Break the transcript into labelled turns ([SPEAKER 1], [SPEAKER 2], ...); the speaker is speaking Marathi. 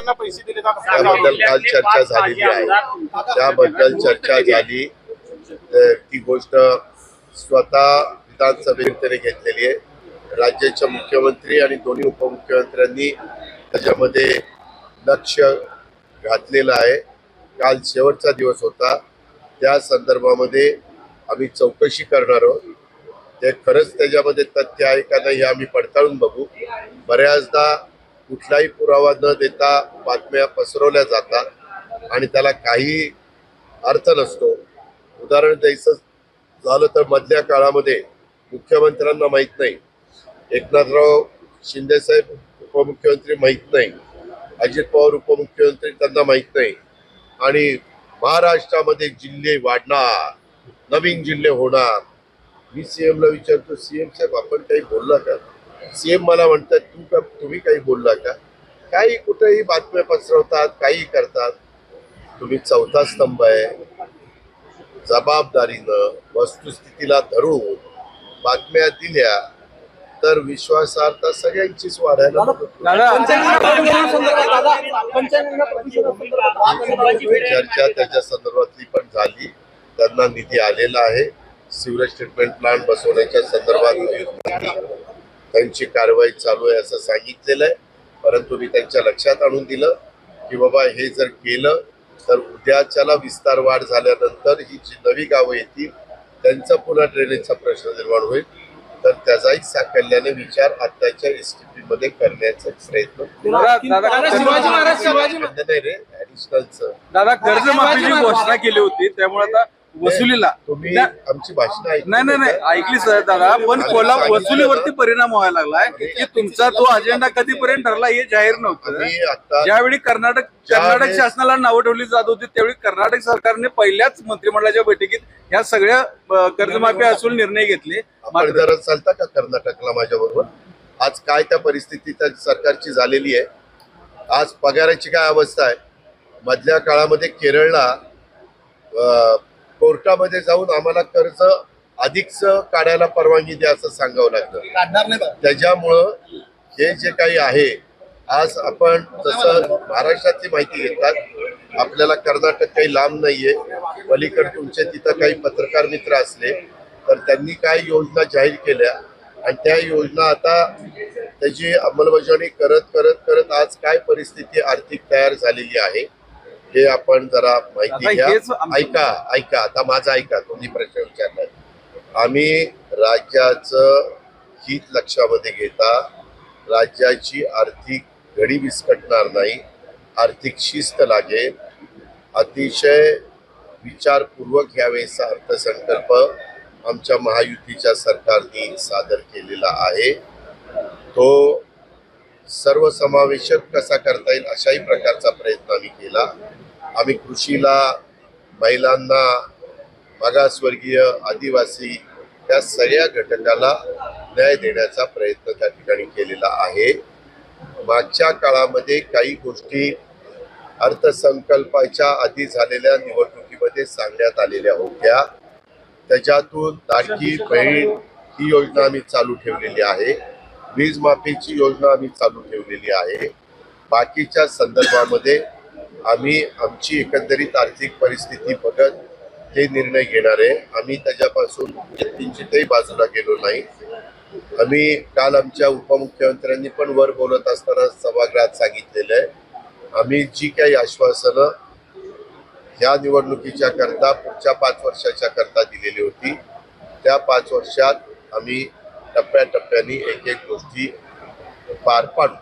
[SPEAKER 1] त्यांना पैसे दिले
[SPEAKER 2] त्याबद्दल काल चर्चा झालेली आहे. त्याबद्दल चर्चा झाली. ती गोष्ट स्वतः विधानसभेने घेतलेली आहे. राज्याचे मुख्यमंत्री आणि दोन्ही उपमुख्यमंत्र्यांनी त्याच्यामध्ये लक्ष घातलेलं आहे. काल शेवटचा दिवस होता. त्या संदर्भामध्ये आम्ही चौकशी करणार आहोत. ते खरंच त्याच्यामध्ये तथ्य आहे का नाही हे आम्ही पडताळून बघू. बऱ्याचदा कुठलाही पुरावा न देता बातम्या पसरवल्या जातात आणि त्याला काही अर्थ नसतो. उदाहरण द्यायचं झालं तर मधल्या काळामध्ये मुख्यमंत्र्यांना माहीत नाही, एकनाथराव शिंदे साहेब उपमुख्यमंत्री माहीत नाही, अजित पवार उपमुख्यमंत्री त्यांना माहीत नाही आणि महाराष्ट्रामध्ये जिल्हे वाढणार, नवीन जिल्हे होणार. मी सीएम ला विचारतो, सीएम साहेब आपण काही बोलला का? सीएम मला म्हणतात तुम्ही काही बोलला का? काही कुठेही बातम्या पसरवतात, काही करतात. तुम्ही चौथा स्तंभ आहे. जबाबदारीनं वस्तुस्थितीला धरून बातम्या दिल्या तर विश्वासार्हता सगळ्यांचीच वाढायला चर्चा त्याच्या संदर्भातली पण झाली. त्यांना निधी आलेला आहे. सिवरेज ट्रीटमेंट प्लांट बसवण्याच्या संदर्भात त्यांची कारवाई चालू आहे असं सांगितलेलं आहे. परंतु मी त्यांच्या लक्षात आणून दिलं की बाबा हे जर केलं तर उद्याच्याला विस्तार वाढ झाल्यानंतर ही जी नवी गावं येतील त्यांचा पुन्हा ड्रेनेजचा प्रश्न निर्माण होईल. तर त्याचाही साकल्याने विचार आताच्या एसटीपी मध्ये करण्याचा प्रयत्न
[SPEAKER 3] दादा कर्जमाफीची घोषणा केली होती त्यामुळे आता वसुलीला
[SPEAKER 2] तुम्ही आमची भाषण
[SPEAKER 3] नाही ऐकली सर दादा, पण वसुलीवरती परिणाम व्हायला लागलाय की तुमचा तो अजेंडा कधीपर्यंत ठरला हे जाहीर नव्हतं. ज्यावेळी कर्नाटक शासनाला नावं ठेवली जात होती त्यावेळी कर्नाटक सरकारने पहिल्याच मंत्रिमंडळाच्या बैठकीत या सगळ्या कर्जमाफी असून निर्णय घेतले.
[SPEAKER 2] जरा चालता का कर्नाटकला माझ्या बरोबर? आज काय त्या परिस्थिती त्या सरकारची झालेली आहे. आज पगाराची काय अवस्था आहे. मधल्या काळामध्ये केरळला कोर्टामध्ये जाऊन आम्हाला कर्ज अधिकच काढायला परवानगी द्या असं सांगावं लागतं. त्याच्यामुळं हे जे काही आहे, आज आपण जसं महाराष्ट्रातली माहिती घेतात, आपल्याला कर्नाटक काही लांब नाहीये. पलीकडे तुमचे तिथं काही पत्रकार मित्र असले तर त्यांनी काही योजना जाहीर केल्या आणि त्या योजना आता त्याची अंमलबजावणी करत करत करत आज काय परिस्थिती आर्थिक तयार झालेली आहे हे आपण जरा माहिती घ्या. ऐका आता माझं ऐका. तुम्ही प्रश्न विचारलाय. आम्ही राज्याचं हित लक्षामध्ये घेता राज्याची आर्थिक घडी विस्कटणार नाही, आर्थिक शिस्त लागेल, अतिशय विचारपूर्वक यावेळेचा अर्थसंकल्प आमच्या महायुतीच्या सरकारने सादर केलेला आहे. तो सर्वसमावेशक कसा करता येईल अशाही प्रकारचा प्रयत्न आम्ही केला. आम्ही कृषीला, महिलांना, मागासवर्गीय, आदिवासी या सगळ्या घटकाला न्याय देण्याचा प्रयत्न त्या ठिकाणी केलेला आहे. मागच्या काळामध्ये काही गोष्टी अर्थसंकल्पाच्या आधी झालेल्या निवडणुकीमध्ये सांगण्यात आलेल्या होत्या. त्याच्यातून लाडकी बहीण ही योजना आम्ही चालू ठेवलेली आहे. वीज माफीची योजना आम्ही चालू ठेवलेली आहे. बाकीच्या संदर्भामध्ये आम्ही आमची एकंदरीत आर्थिक परिस्थिती बघत ते निर्णय घेणार आहे. आम्ही त्याच्यापासून किंचितही बाजूला गेलो नाही. आम्ही काल आमच्या उपमुख्यमंत्र्यांनी पण वर बोलत असताना सभागृहात सांगितलेलं आहे, आम्ही जी काही आश्वासनं ह्या निवडणुकीच्या करता पुढच्या 5 वर्षाच्या करता दिलेली होती त्या 5 वर्षात आम्ही टप्प्याटप्प्याने एक एक गोष्टी पार पाडू.